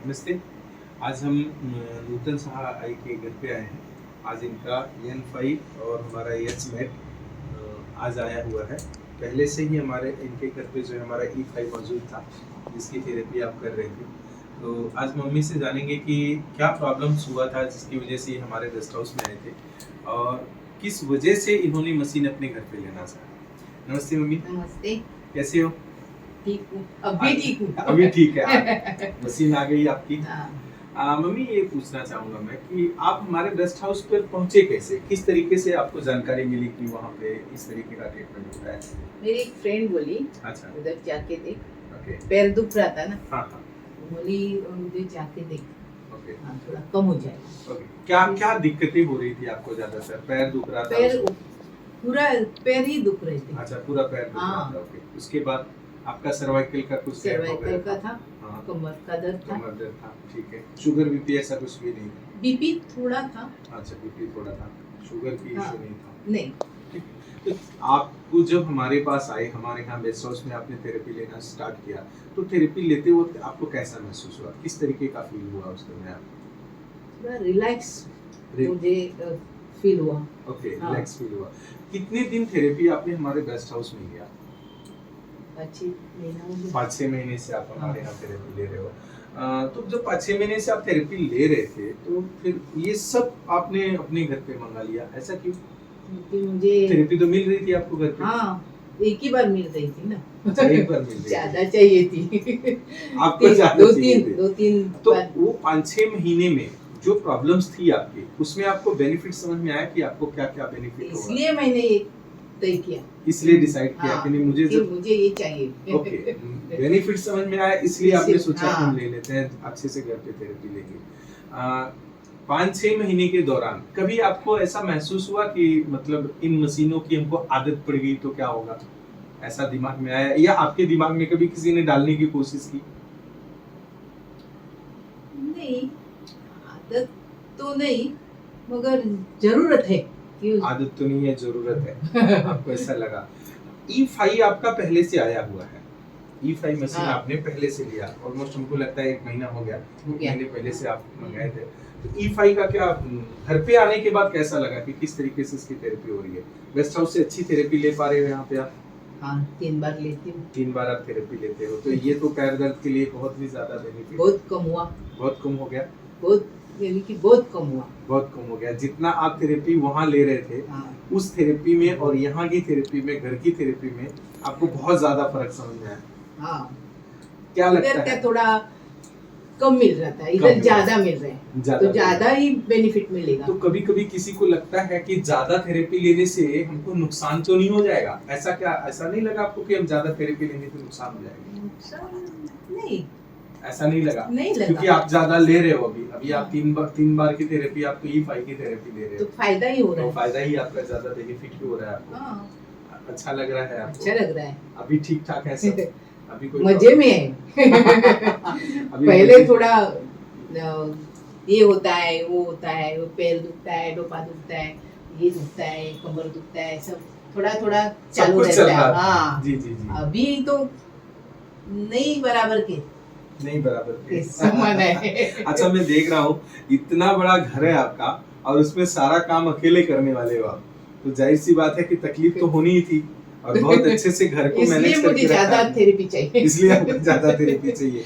नमस्ते। आज हम नूतन साहा आई के घर पे आए हैं। आज इनका N5 और हमारा एच आज आया हुआ है। पहले से ही हमारे इनके घर पे जो है हमारा E5 मौजूद था, जिसकी थेरेपी आप कर रहे थे। तो आज मम्मी से जानेंगे कि क्या प्रॉब्लम्स हुआ था जिसकी वजह से ये हमारे गेस्ट हाउस में आए थे और किस वजह से इन्होंने मशीन अपने घर पे लेना चाहा। नमस्ते मम्मी। नमस्ते। कैसे हो? ठीक हूँ, अभी ठीक हूँ। अभी ठीक है। मशीन आ गई आपकी। हाँ। मम्मी ये पूछना चाहूंगा मैं कि आप हमारे गेस्ट हाउस पर पहुंचे कैसे, किस तरीके से आपको जानकारी मिली कि वहाँ पे इस तरीके का ट्रीटमेंट होता है? मेरी एक फ्रेंड बोली, अच्छा। उधर जाके देख। ओके। पैर दुख रहा था ना, हाँ हाँ। बोली उधर जाके देख, ओके। हाँ थोड़ा कम हो जाएगा। ओके। क्या क्या दिक्कतें हो रही थी आपको? ज्यादातर पैर दुख रहा था? पैर पूरा पैर ही दुख रहे थे। अच्छा, पूरा पैर दुख रहा था। ओके। उसके बाद आपका सर्वाइकल का कुछ सर्वाइकल का था, हाँ, कमर का दर्द था। कमर दर्द था। ठीक है। शुगर बीपी ऐसा कुछ भी नहीं? बीपी थोड़ा था। अच्छा, बीपी थोड़ा था, शुगर की हाँ, इशू नहीं था? नहीं। तो आपको जब हमारे पास आए, हमारे यहाँ गेस्ट हाउस में आपने थेरेपी लेना स्टार्ट किया, तो थेरेपी लेते वक्त आपको कैसा महसूस हुआ? किस तरीके का फील हुआ उस समय आपको? थोड़ा रिलैक्स मुझे फील हुआ। ओके, हाँ। रिलैक्स फील हुआ। कितने दिन थेरेपी आपने हमारे गेस्ट हाउस में लिया? 5-6 महीने से आप हमारे यहाँ थेरेपी ले रहे हो। तो जब 5-6 महीने से आप थेरेपी ले रहे थे, तो फिर ये सब आपने अपने घर पे मंगा लिया, ऐसा क्यों? क्योंकि मुझे थेरेपी तो मिल रही थी आपको घर पे? हाँ, एक ही बार मिल रही थी ना। अच्छा, एक बार मिल रही थी। ज्यादा चाहिए थी। आपको ज्यादा चाहिए थी। दो तीन तो वो 5-6 महीने में जो प्रॉब्लम्स थी आपकी, उसमें आपको बेनिफिट समझ में आया कि आपको क्या-क्या बेनिफिट होगा? इसलिए मैंने ये तय किया। इसलिए डिसाइड किया कि नहीं मुझे मुझे ये चाहिए। ओके, बेनिफिट समझ में आया, इसलिए आपने सोचा कि हम हाँ। ले लेते हैं, अच्छे से घर पे थेरेपी लेंगे। 5-6 महीने के दौरान कभी आपको ऐसा महसूस हुआ कि मतलब इन मशीनों की हमको आदत पड़ गई तो क्या होगा? ऐसा दिमाग में आया या आपके दिमाग में कभी किसी ने डालने की कोशिश की? नहीं, आदत तो नहीं, मगर जरूरत है। आदत तो नहीं है, जरूरत है। आपको ऐसा लगा। E5 आपका पहले से आया हुआ है। E5 मशीन हाँ। आपने पहले से लिया, ऑलमोस्ट हमको लगता है 1 महीना हो गया। महीने पहले से आप मंगाए थे। तो E5 का क्या घर पे आने के बाद कैसा लगा कि किस तरीके से इसकी थेरेपी हो रही है? गेस्ट हाउस से अच्छी थेरेपी ले पा रहे हो यहाँ पे आप? हाँ, 3 बार लेती हूँ। 3 बार आप थेरेपी लेते हो, तो ये तो पैर दर्द के लिए बहुत ही ज्यादा बेनिफिट। बहुत कम हुआ। बहुत कम हो गया। बहुत यानी कि बहुत कम हुआ। बहुत कम हो गया। जितना आप थेरेपी वहाँ ले रहे थे, हाँ। उस थेरेपी में और यहाँ की थेरेपी में, घर की थेरेपी में आपको बहुत ज्यादा फर्क समझ में आया। हाँ। क्या लगता इधर है? थोड़ा कम मिल रहा था, इधर ज्यादा मिल रहा है, तो ज्यादा ही बेनिफिट मिलेगा। तो कभी कभी किसी को लगता है कि ज्यादा थेरेपी लेने से हमको नुकसान तो नहीं हो जाएगा, ऐसा क्या, ऐसा नहीं लगा आपको कि हम ज्यादा थेरेपी लेने से नुकसान हो जाएगा? नुकसान नहीं, ऐसा नहीं लगा? नहीं लगा। क्योंकि आप ज्यादा ले रहे हो अभी आप 3 बार की थेरेपी, आप तो E5 की थेरेपी ले रहे हो, तो फायदा ही हो रहा है। तो फायदा ही आपका ज्यादा बेनिफिट हो रहा है आपको। हाँ। अच्छा लग रहा है आपको? अच्छा लग रहा है। अभी ठीक ठाक है सब? अभी कोई मजे में है। पहले थोड़ा ये होता है, वो होता है, वो पैर दुखता है, डोपा दुखता है, ये दुखता है, कमर दुखता है, सब थोड़ा थोड़ा चालू रहता है। हाँ। जी जी जी। अभी तो नहीं बराबर के समान है। अच्छा, मैं देख रहा हूँ इतना बड़ा घर है आपका और उसमें सारा काम अकेले करने वाले हो आप, तो जाहिर सी बात है कि तकलीफ तो होनी ही थी और बहुत अच्छे से घर को मैनेज करके मुझे ज्यादा थेरेपी चाहिए। इसलिए आपको ज्यादा थेरेपी चाहिए।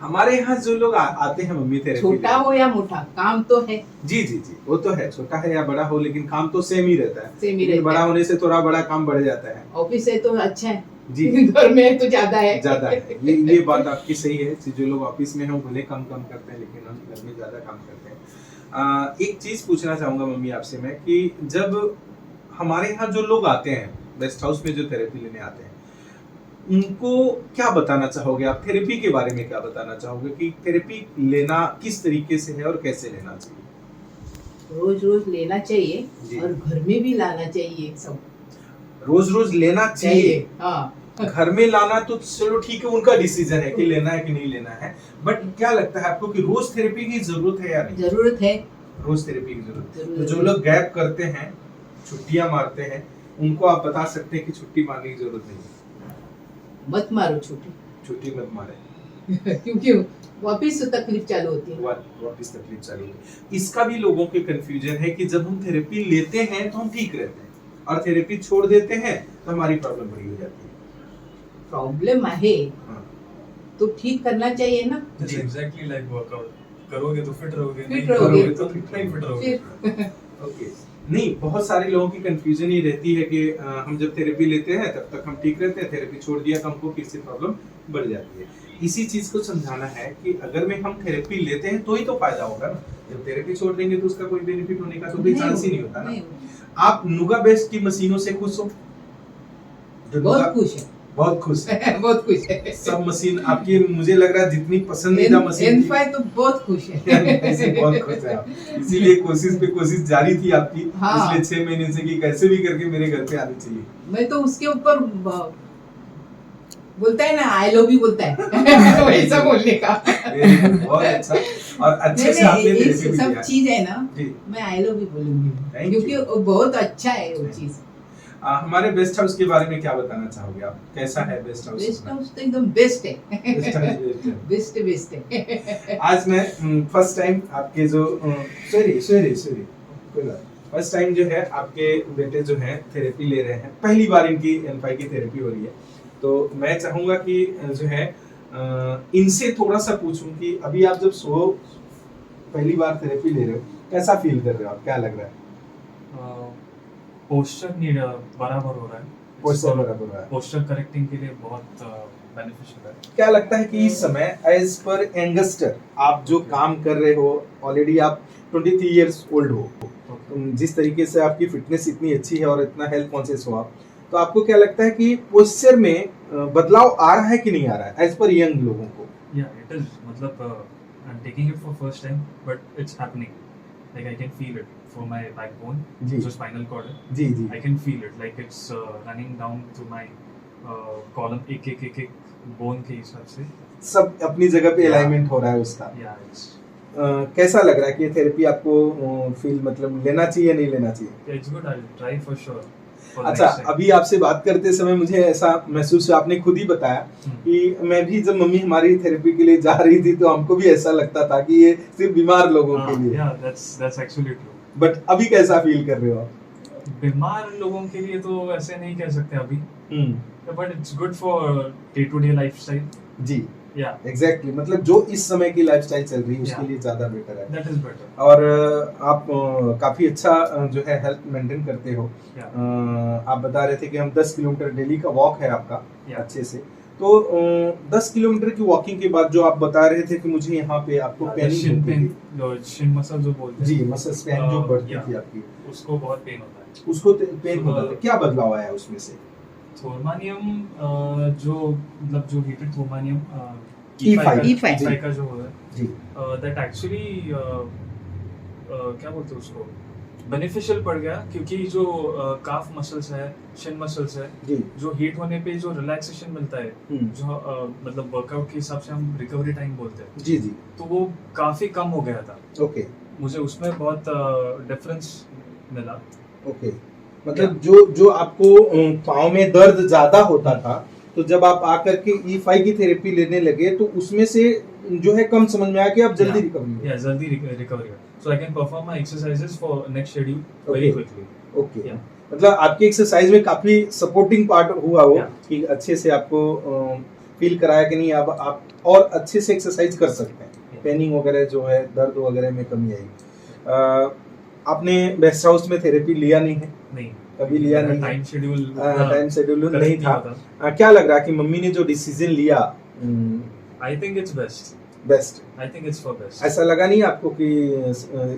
हमारे यहाँ जो लोग आते हैं मम्मी थेरेपी, छोटा हो या मोटा, काम तो है। जी जी जी, वो तो है, छोटा है या बड़ा हो लेकिन काम तो सेम ही रहता है। सेम ही रहता है। बड़ा होने से थोड़ा बड़ा काम बढ़ जाता है। ऑफिस है तो अच्छा है जी, घर में तो ज्यादा है। ये बात आपकी सही है। जो लोग ऑफिस में हैं वो भले कम करते हैं, लेकिन हम घर में ज्यादा काम करते हैं। एक चीज पूछना चाहूंगा मम्मी आपसे मैं कि जब हमारे यहाँ जो लोग आते हैं गेस्ट हाउस में, जो थेरेपी लेने आते हैं, उनको क्या बताना चाहोगे आप? थेरेपी के बारे में क्या बताना चाहोगे कि थेरेपी लेना किस तरीके से है और कैसे लेना चाहिए? रोज रोज लेना चाहिए और घर में भी लाना चाहिए। सब रोज रोज लेना चाहिए। हाँ। घर में लाना तो चलो ठीक है, उनका डिसीजन है कि लेना है कि नहीं लेना है, बट क्या लगता है आपको कि रोज थेरेपी की जरूरत है या नहीं? जरूरत है, रोज थेरेपी की जरूरत है। तो जो लोग गैप करते हैं, छुट्टियां मारते हैं, उनको आप बता सकते हैं कि छुट्टी मारने की जरूरत नहीं है। मत मारो छुट्टी मत मारे। क्योंकि वापिस तकलीफ चालू होती है। वापिस तकलीफ चालू होती है। इसका भी लोगों के कंफ्यूजन है कि जब हम थेरेपी लेते हैं तो हम ठीक रहते हैं और थेरेपी छोड़ देते हैं तो हमारी प्रॉब्लम बड़ी हो जाती है। प्रॉब्लम है हाँ। तो ठीक करना चाहिए ना। एग्जैक्टली लाइक वर्कआउट करोगे तो फिट रहोगे, फिट नहीं रहोगे करोगे तो नहीं फिट रहोगे। ओके, नहीं, बहुत सारे लोगों की कंफ्यूजन ये रहती है कि हम जब थेरेपी लेते हैं तब तक हम ठीक रहते हैं, थेरेपी छोड़ दिया तो हमको फिर से प्रॉब्लम बढ़ जाती है। इसी चीज को समझाना है कि अगर में हम थेरेपी लेते हैं तो ही तो फायदा होगा ना। जब थेरेपी छोड़ देंगे तो उसका कोई बेनिफिट होने का तो कोई चांस ही नहीं होता ना। आप नुगा बेस्ट की मशीनों से खुश हो? बहुत खुश है, बहुत खुश है। बहुत खुश है। सब मशीन आपकी, मुझे लग रहा है जितनी पसंदीदा मशीन N5 तो बहुत खुश है। ऐसे बहुत खुश है आप, इसीलिए कोशिश पे कोशिश जारी थी आपकी। हाँ। पिछले 6 महीने से कि कैसे भी करके मेरे घर पे आनी चाहिए। मैं तो उसके ऊपर बोलता है ना, आई लव यू बोलता है वैसा बोलने का। बहुत अच्छा, और अच्छे से आपने थेरेपी भी सब दिया। चीज है ना, जी, मैं आई लव यू बोलूंगी Thank क्योंकि you. वो बहुत अच्छा है वो चीज। हमारे बेस्ट हाउस के बारे में क्या बताना चाहोगे आप? कैसा है बेस्ट हाउस? बेस्ट हाउस तो एकदम बेस्ट है, बेस्ट हाउस बेस्ट है। बेस्ट बेस्ट है। आज मैं फर्स्ट टाइम आपके जो सॉरी फर्स्ट टाइम जो है आपके बेटे जो है थेरेपी ले रहे हैं, पहली बार इनकी N5 की थेरेपी हो रही है। तो मैं चाहूंगा कि जो है इनसे थोड़ा सा पूछूं कि अभी आप जब पहली बार थेरेपी ले रहे हो, कैसा फील कर रहे हो आप? क्या लग रहा है? पोस्चर नीड बराबर हो रहा है, पोस्चर बराबर हो रहा है, पोस्चर करेक्टिंग के लिए बहुत बेनिफिशियल है। क्या लगता है कि इस समय एज पर यंगस्टर आप जो काम कर रहे हो, ऑलरेडी आप 23 इयर्स ओल्ड हो, जिस तरीके से आपकी फिटनेस इतनी अच्छी है और इतना हेल्थ कॉन्शियस हो आप, तो आपको क्या लगता है कि पोस्चर में बदलाव आ रहा है कि नहीं आ रहा है एज पर यंग लोगों को? या इट इज, मतलब I am taking it for first time but it's happening, like I can feel it for my backbone, जी जो स्पाइनल कॉर्ड है। जी जी, I can feel it like it's running down to my column, एक bone के हिसाब से सब अपनी जगह पे अलाइनमेंट हो रहा है उसका। या इट्स कैसा लग रहा है कि ये थेरेपी आपको फील मतलब लेना चाहिए नहीं लेना चाहिए? It's good, I will try for sure. अच्छा, अभी आपसे बात करते समय मुझे ऐसा महसूस हुआ, आपने खुद ही बताया कि मैं भी जब मम्मी हमारी थेरेपी के लिए जा रही थी तो हमको भी ऐसा लगता था कि ये सिर्फ बीमार लोगों के लिए। या दैट्स एक्चुअली ट्रू। बट अभी कैसा फील कर रहे हो आप? बीमार लोगों के लिए तो ऐसे नहीं कह सकते अभी, but it's good for day to day lifestyle. जी, या एग्जैक्टली, मतलब जो इस समय की लाइफस्टाइल चल रही है उसके Yeah. लिए ज्यादा बेटर है। That is better. और आप काफी अच्छा जो है हेल्थ मेंटेन करते हो। Yeah. आप बता रहे थे कि हम 10 किलोमीटर डेली का वॉक है आपका Yeah. अच्छे से, तो 10 किलोमीटर की वॉकिंग के बाद जो आप बता रहे थे कि मुझे यहाँ पे आपको पेनिंग शिन होती पेन, थी, जो शिन मसल जो बोलते हैं, जी मसल स्पैन जो बढ़ती Yeah. थी आपकी, उसको बहुत पेन होता है। उसको पेन होता था, क्या बदलाव आया उसमें से? थोर्मानियम जो मतलब जो हीटेड थोर्मानियम E5 का जो है जी दैट एक्चुअली क्या बोलते हैं उसको, बेनिफिशियल पड़ गया, क्योंकि जो काफ मसल्स है, शिन मसल्स है, जी, जो हीट होने पे जो रिलैक्सेशन मिलता है, जो मतलब वर्कआउट के हिसाब से हम रिकवरी टाइम बोलते हैं, जी जी, तो वो काफी कम हो गया था। ओके मुझे उसमें बहुत डिफरेंस मिला। ओके, मतलब जो आपको पाँव में दर्द ज्यादा होता था, तो जब आप आकर के E5 की थेरेपी लेने लगे तो उसमें से जो है कम समझ में आया कि आप जल्दी रिकवरी या जल्दी रिकवरी हो, so I can perform my exercises for next schedule very Okay. Quickly. Okay, Yeah. मतलब आपकी एक्सरसाइज में काफी सपोर्टिंग पार्ट हुआ वो, Yeah. कि अच्छे से आपको फील कराया कि नहीं अब आप और अच्छे से एक्सरसाइज कर सकते हैं, Yeah. पेनिंग वगैरह जो है, दर्द वगैरह में कमी आई। आपने बेस्ट हाउस में थेरेपी लिया नहीं है? नहीं, कभी लिया नहीं है? टाइम शेड्यूल टाइम शेड्यूल नहीं था। क्या लग रहा है कि मम्मी ने जो डिसीजन लिया I think it's best, best? I think it's for best. ऐसा लगा नहीं आपको कि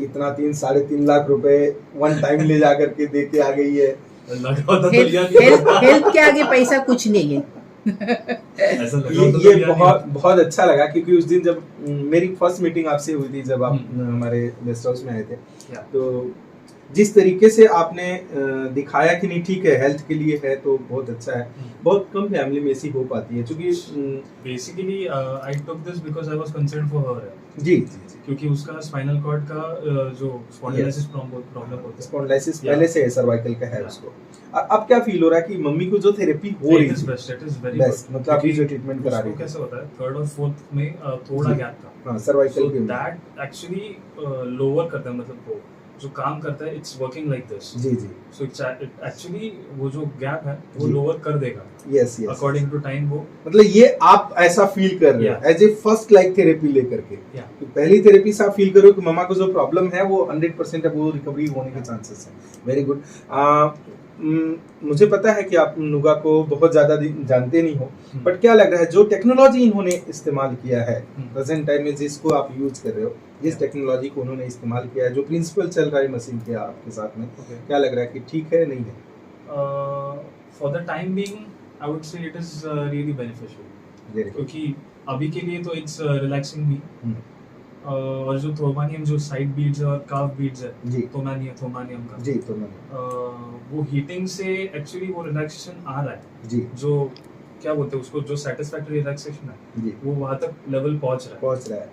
इतना 3-3.5 लाख रुपए वन टाइम ले जा करके दे के आ गई है? लगा होता तो लिया नहीं हेल्थ होता। हेल्थ के आगे पैसा कुछ नहीं है। ऐसा लगा ये होता तो ये लिया नहीं बहुत होता। बहुत अच्छा लगा, क्योंकि उस दिन जब मेरी फर्स्ट मीटिंग आपसे हुई थी, जब आप हमारे गेस्ट हाउस में आए थे, Yeah. तो जिस तरीके से आपने दिखाया कि नहीं ठीक है, हेल्थ के लिए है तो बहुत अच्छा है। बहुत कम फैमिली में ऐसी हो पाती है, क्योंकि basically I took this because I was concerned for her. जी जी जी, क्योंकि उसका स्पाइनल कॉर्ड का जो स्पॉन्डिलोसिस प्रॉब्लम होता है, स्पॉन्डिलाइसिस Yeah. पहले से है, सर्वाइकल का है Yeah. उसको। अब क्या फील हो रहा है कि मम्मी को जो थेरेपी हो रही इट इज है best, it is very best, मतलब अभी जो ट्रीटमेंट करा रही उसको है, कैसे होता है, थर्ड और फोर्थ में थोड़ा जी। गैप था, हाँ सर्वाइकल सो के दैट एक्चुअली लोअर करता है, मतलब वो जो काम करता है इट्स वर्किंग लाइक दिस, जी जी, सो इट्स एक्चुअली वो जो गैप है वो जी। लोअर कर देगा yes yes, according to time वो। मतलब ये आप ऐसा फील कर रहे हो Yeah. As a first like therapy लेकर के, Yeah. तो पहली थेरेपी से आप फील करो कि मम्मा को जो प्रॉब्लम है वो 100% है, वो रिकवरी होने के चांसेस है। Very good. मुझे पता है कि आप नुगा को बहुत ज्यादा जानते नहीं हो, बट क्या लग रहा है जो टेक्नोलॉजी इन्होंने इस्तेमाल किया है प्रेजेंट टाइम में, जिसको आप यूज कर रहे हो, जिस टेक्नोलॉजी को उन्होंने इस्तेमाल किया है, जो प्रिंसिपल चल रहा है मशीन के आपके साथ में, क्या लग रहा है कि ठीक है नहीं है? For the time being I would say it is really beneficial, Very good. क्योंकि अभी के लिए तो इट्स रिलैक्सिंग भी, हम्म, और जो थोमानियम जो साइड बीड्स और काफ बीड्स है, जी थोमानियम का, जी, तो मैंने वो हीटिंग से एक्चुअली वो रिलैक्सेशन आ रहा है, जी जो क्या बोलते हैं उसको, जो सेटिस्फैक्टरी रिलैक्सेशन है जी वो वहां तक लेवल पहुंच रहा है। पहुंच रहा है।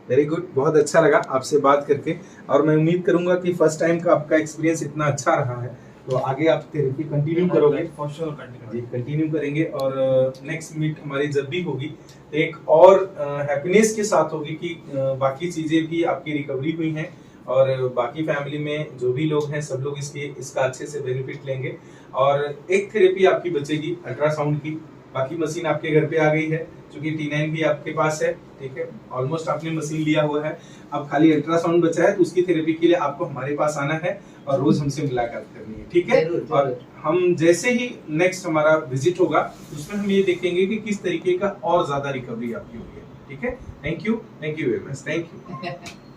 वेरी गुड, बहुत अच्छा लगा आपसे बात करके, और मैं उम्मीद करूंगा कि फर्स्ट टाइम का आपका एक्सपीरियंस इतना अच्छा रहा है तो आगे आप थेरेपी कंटिन्यू करोगे। फॉर श्योर जी कंटिन्यू। कंटिन्यू करेंगे, और नेक्स्ट मीट हमारी जब भी होगी तो एक और हैप्पीनेस के साथ होगी कि बाकी चीजें भी आपकी रिकवरी हुई हैं, और बाकी फैमिली में जो भी लोग हैं सब लोग इसका अच्छे से बेनिफिट लेंगे। और एक थेरेपी आपकी बचेगी अल्ट्रासाउंड की, बाकी मशीन आपके घर पे आ गई है, क्योंकि T9 भी आपके पास है, ठीक है, ऑलमोस्ट आपने मशीन लिया हुआ है, अब खाली अल्ट्रासाउंड बचा है, तो उसकी थेरेपी के लिए आपको हमारे पास आना है और रोज हमसे मुलाकात करनी है, ठीक है। जरूर, और जरूर। हम जैसे ही नेक्स्ट हमारा विजिट होगा उसमें हम ये देखेंगे कि किस तरीके का और ज्यादा रिकवरी आपकी हुई है, ठीक है। Thank you very much, thank you.